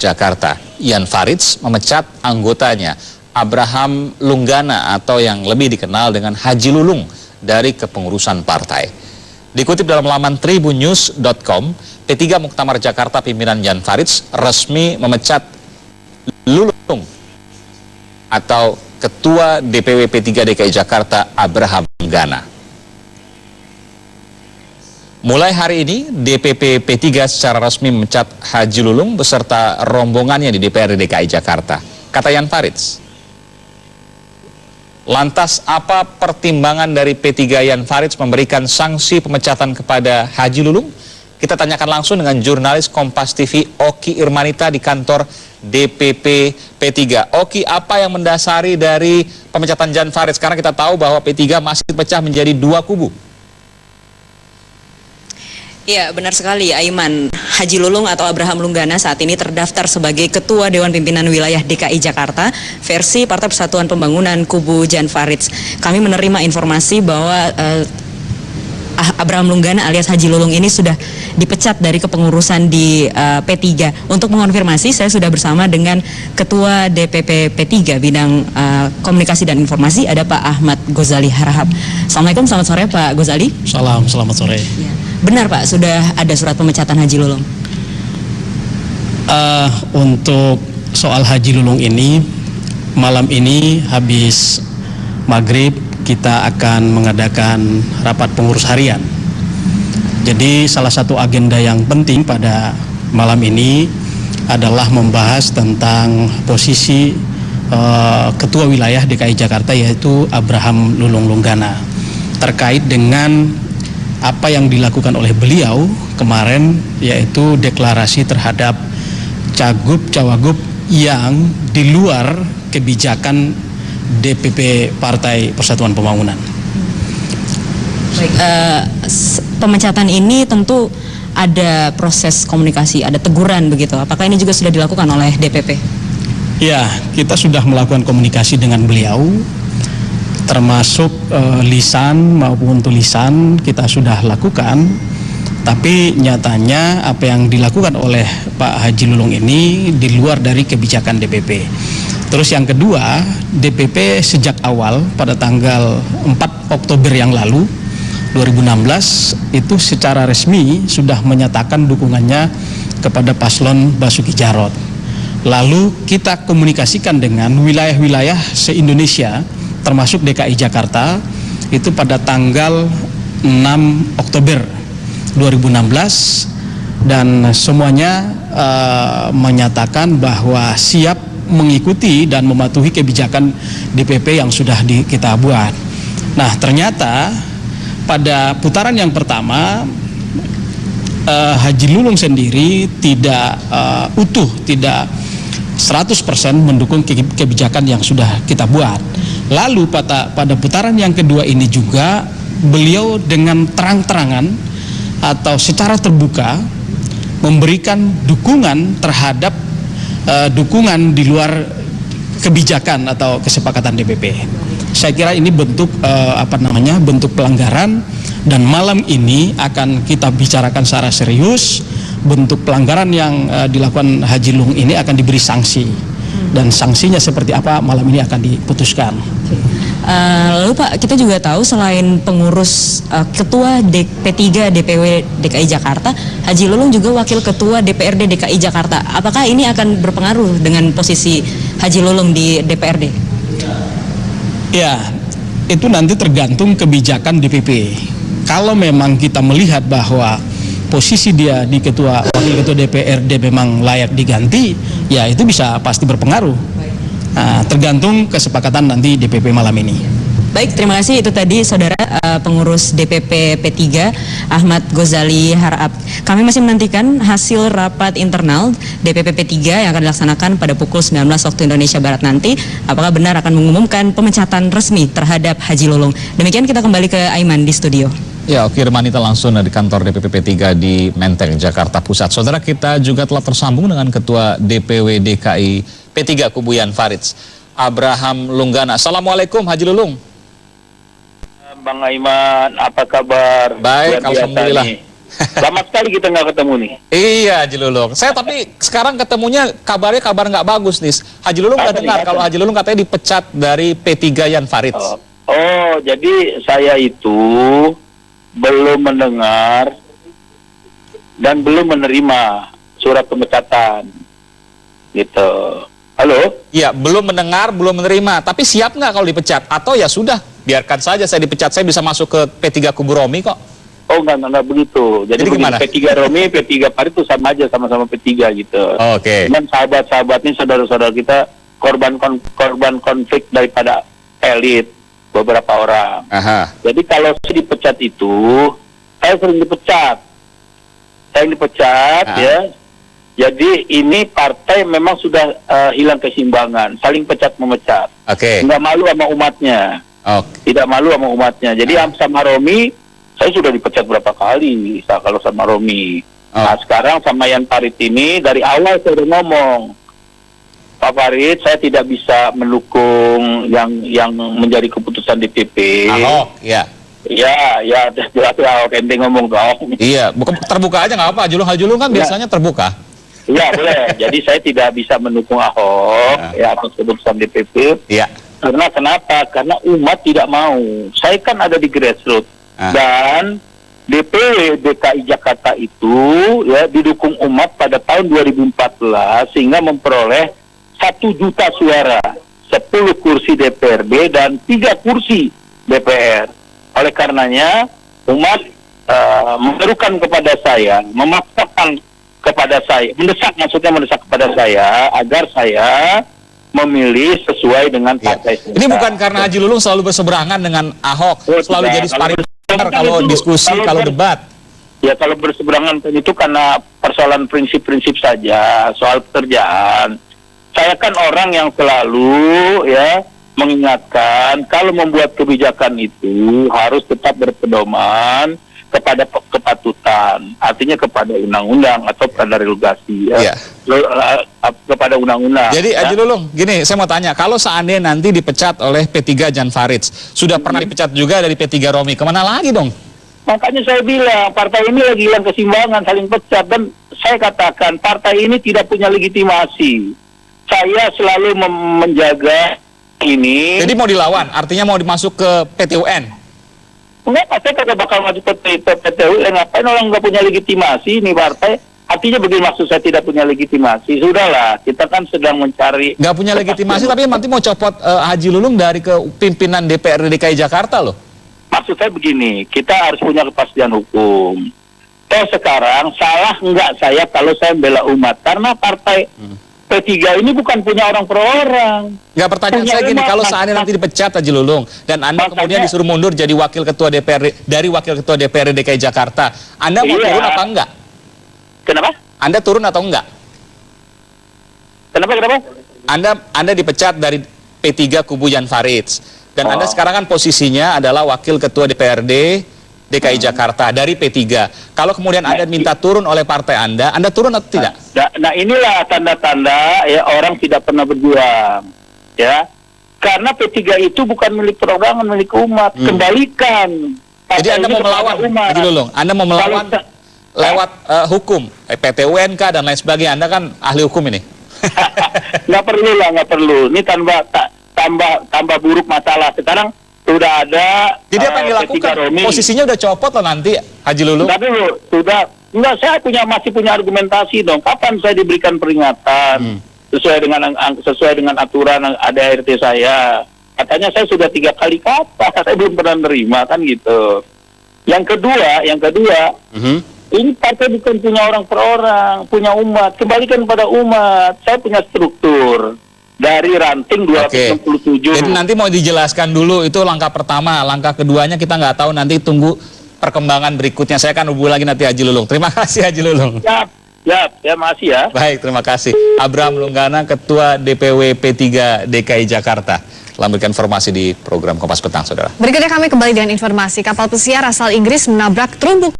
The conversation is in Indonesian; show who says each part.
Speaker 1: Jakarta, Jan Faridz, memecat anggotanya Abraham Lunggana atau yang lebih dikenal dengan Haji Lulung dari kepengurusan partai. Dikutip dalam laman tribunnews.com, P3 Muktamar Jakarta pimpinan Jan Faridz resmi memecat Lulung atau Ketua DPW P3 DKI Jakarta Abraham Lunggana. Mulai hari ini, DPP P3 secara resmi memecat Haji Lulung beserta rombongannya di DPRD DKI Jakarta. Kata Jan Faridz. Lantas apa pertimbangan dari P3 Jan Faridz memberikan sanksi pemecatan kepada Haji Lulung? Kita tanyakan langsung dengan jurnalis Kompas TV Oki Irmanita di kantor DPP P3. Oki, apa yang mendasari dari pemecatan Jan Faridz? Karena kita tahu bahwa P3 masih pecah menjadi dua kubu.
Speaker 2: Ya, benar sekali, Aiman. Haji Lulung atau Abraham Lunggana saat ini terdaftar sebagai Ketua Dewan Pimpinan Wilayah DKI Jakarta versi Partai Persatuan Pembangunan kubu Jan Faridz. Kami menerima informasi bahwa Abraham Lunggana alias Haji Lulung ini sudah dipecat dari kepengurusan di P3. Untuk mengonfirmasi, saya sudah bersama dengan Ketua DPP P3 bidang komunikasi dan informasi, ada Pak Ahmad Ghazali Harahap. Assalamualaikum, selamat sore Pak Ghazali.
Speaker 3: Salam, selamat sore.
Speaker 2: Ya. Benar Pak, sudah ada surat pemecatan Haji Lulung?
Speaker 3: Untuk soal Haji Lulung ini, malam ini habis maghrib kita akan mengadakan rapat pengurus harian. Jadi salah satu agenda yang penting pada malam ini adalah membahas tentang posisi Ketua Wilayah DKI Jakarta, yaitu Abraham Lulung Lunggana, terkait dengan apa yang dilakukan oleh beliau kemarin, yaitu deklarasi terhadap cagup-cawagup yang di luar kebijakan DPP Partai Persatuan Pembangunan.
Speaker 2: Baik, pemecatan ini tentu ada proses komunikasi, ada teguran begitu. Apakah ini juga sudah dilakukan oleh DPP?
Speaker 3: Ya, kita sudah melakukan komunikasi dengan beliau, termasuk lisan maupun tulisan kita sudah lakukan. Tapi nyatanya apa yang dilakukan oleh Pak Haji Lulung ini di luar dari kebijakan DPP. Terus yang kedua, DPP sejak awal pada tanggal 4 Oktober yang lalu 2016 itu secara resmi sudah menyatakan dukungannya kepada paslon Basuki Jarot. Lalu kita komunikasikan dengan wilayah-wilayah se-Indonesia termasuk DKI Jakarta itu pada tanggal 6 Oktober 2016 dan semuanya menyatakan bahwa siap mengikuti dan mematuhi kebijakan DPP yang sudah kita buat. Nah, ternyata pada putaran yang pertama Haji Lulung sendiri tidak utuh, tidak 100% mendukung kebijakan yang sudah kita buat. Lalu pada putaran yang kedua ini juga beliau dengan terang-terangan atau secara terbuka memberikan dukungan terhadap dukungan di luar kebijakan atau kesepakatan DPP. Saya kira ini bentuk bentuk pelanggaran, dan malam ini akan kita bicarakan secara serius. Bentuk pelanggaran yang dilakukan Haji Lulung ini akan diberi sanksi, dan sanksinya seperti apa malam ini akan diputuskan.
Speaker 2: Lalu Pak, kita juga tahu selain pengurus Ketua P3 DPW DKI Jakarta, Haji Lulung juga Wakil Ketua DPRD DKI Jakarta. Apakah ini akan berpengaruh dengan posisi Haji Lulung di DPRD?
Speaker 3: Ya, itu nanti tergantung kebijakan DPP. Kalau memang kita melihat bahwa posisi dia di Wakil Ketua DPRD memang layak diganti, ya itu bisa pasti berpengaruh. Nah, tergantung kesepakatan nanti DPP malam ini.
Speaker 2: Baik, terima kasih. Itu tadi saudara pengurus DPP P3 Ahmad Ghazali Harahap. Kami masih menantikan hasil rapat internal DPP P3 yang akan dilaksanakan pada pukul 19 waktu Indonesia Barat nanti. Apakah benar akan mengumumkan pemecatan resmi terhadap Haji Lulung? Demikian, kita kembali ke Aiman di studio.
Speaker 1: Ya, Oki Irmanita langsung dari kantor DPP P3 di Menteng, Jakarta Pusat. Saudara, kita juga telah tersambung dengan Ketua DPW DKI P3 kubu Jan Faridz, Abraham Lunggana. Assalamualaikum Haji Lulung.
Speaker 4: Bang Aiman, apa kabar?
Speaker 1: Baik, alhamdulillah.
Speaker 4: Lama sekali kita nggak ketemu nih.
Speaker 1: Iya, Haji Lulung. Saya tapi sekarang ketemunya kabarnya kabar nggak bagus nih. Haji Lulung nggak dengar kalau Haji Lulung katanya dipecat dari P3 Jan Faridz.
Speaker 4: Oh, jadi saya itu belum mendengar dan belum menerima surat pemecatan. Gitu. Halo?
Speaker 1: Iya, belum mendengar, belum menerima. Tapi siap nggak kalau dipecat? Atau ya sudah, biarkan saja saya dipecat, saya bisa masuk ke P3 kubu Romi kok.
Speaker 4: Oh, enggak begitu. Jadi
Speaker 1: gimana?
Speaker 4: P3 Romi, P3 Faridz itu sama aja, sama-sama P3 gitu.
Speaker 1: Oh, oke.
Speaker 4: Dan sahabat-sahabatnya, saudara-saudara kita, korban konflik daripada elit, beberapa orang.
Speaker 1: Aha.
Speaker 4: Jadi kalau saya dipecat itu, saya sering dipecat. Ya. Jadi ini partai memang sudah hilang keseimbangan, saling pecat memecat.
Speaker 1: Oke.
Speaker 4: Nggak malu sama umatnya.
Speaker 1: Oke.
Speaker 4: Tidak malu sama umatnya. Jadi sama Romi, saya sudah dipecat berapa kali kalau sama Romi. Nah sekarang sama Jan Faridz ini, dari awal saya udah ngomong, Pak Faridz, saya tidak bisa mendukung yang menjadi keputusan DPP.
Speaker 1: Ahok, ya.
Speaker 4: Ya, jelas Ahok, ente ngomong ke Ahok.
Speaker 1: Iya, terbuka aja nggak apa. Haji Lulung kan biasanya terbuka.
Speaker 4: Iya, boleh. Jadi saya tidak bisa mendukung Ahok, ya atas keputusan DPP.
Speaker 1: Iya.
Speaker 4: Karena kenapa? Karena umat tidak mau. Saya kan ada di grassroots. Dan DPW DKI Jakarta itu ya didukung umat pada tahun 2014 sehingga memperoleh 1 juta suara, 10 kursi DPRD dan 3 kursi DPR. Oleh karenanya umat menyerukan kepada saya, memaksakan kepada saya, mendesak kepada saya agar saya memilih sesuai dengan partai.
Speaker 1: Ini bukan karena Haji Lulung selalu berseberangan dengan Ahok, selalu jadi sparring kalau diskusi, kalau debat.
Speaker 4: Ya kalau berseberangan itu karena persoalan prinsip-prinsip saja, soal pekerjaan. Saya kan orang yang selalu ya mengingatkan kalau membuat kebijakan itu harus tetap berpedoman kepada kepatutan, artinya kepada undang-undang atau pada regulasi ya. Kepada undang-undang.
Speaker 1: Jadi Haji Lulung, gini saya mau tanya, kalau seandainya nanti dipecat oleh P3 Jan Faridz, sudah pernah dipecat juga dari P3 Romi, kemana lagi dong?
Speaker 4: Makanya saya bilang partai ini lagi hilang keseimbangan, saling pecat, dan saya katakan partai ini tidak punya legitimasi. Saya selalu menjaga ini.
Speaker 1: Jadi mau dilawan, artinya mau dimasuk ke PTUN?
Speaker 4: Enggak, saya kagak bakal maju PTUN. Ngapain orang nggak punya legitimasi ini partai? Artinya begini, maksud saya tidak punya legitimasi. Sudahlah, kita kan sedang mencari.
Speaker 1: Nggak punya legitimasi, tapi nanti mau copot Haji Lulung dari pimpinan DPRD DKI Jakarta loh.
Speaker 4: Maksud saya begini, kita harus punya kepastian hukum. Sekarang salah nggak saya kalau saya membela umat? Karena partai P3 ini bukan punya orang per orang.
Speaker 1: Nggak, pertanyaan saya gini, kalau seandainya nanti dipecat Haji Lulung dan Anda kemudian disuruh mundur jadi wakil ketua DPRD, dari wakil ketua DPRD DKI Jakarta, Anda mau turun apa enggak?
Speaker 4: Kenapa?
Speaker 1: Anda turun atau enggak?
Speaker 4: Kenapa?
Speaker 1: Anda dipecat dari P3 kubu Jan Faridz dan Anda sekarang kan posisinya adalah wakil ketua DPRD DKI Jakarta dari P3. Kalau kemudian Anda minta turun oleh partai Anda turun atau tidak?
Speaker 4: Nah inilah tanda-tanda ya orang tidak pernah berjuang, ya. Karena P3 itu bukan milik perorangan, milik umat. Kembalikan.
Speaker 1: Jadi Anda mau melawan, Haji Lulung? Anda mau melawan lewat hukum, PTUN dan lain sebagainya? Anda kan ahli hukum ini.
Speaker 4: Nggak perlu. Ini tambah buruk masalah. Sekarang sudah ada.
Speaker 1: Jadi apa yang dilakukan? Posisinya udah copot loh nanti, Haji Lulung.
Speaker 4: Tapi sudah. Enggak, saya masih punya argumentasi dong. Kapan saya diberikan peringatan sesuai dengan aturan ADART saya? Katanya saya sudah 3 kali kata, saya belum pernah nerima kan gitu. Yang kedua, ini partai bukan punya orang per orang, punya umat. Kembalikan pada umat. Saya punya struktur dari ranting 267.
Speaker 1: Jadi nanti mau dijelaskan dulu itu langkah pertama, langkah keduanya kita nggak tahu, nanti tunggu perkembangan berikutnya. Saya akan hubungi lagi nanti Haji Lulung. Terima kasih Haji Lulung.
Speaker 4: Ya, makasih ya.
Speaker 1: Baik, terima kasih. Abraham Lunggana, Ketua DPW P3 DKI Jakarta, telah memberikan informasi di program Kompas Petang, Saudara.
Speaker 5: Berikutnya kami kembali dengan informasi. Kapal pesiar asal Inggris menabrak terumbu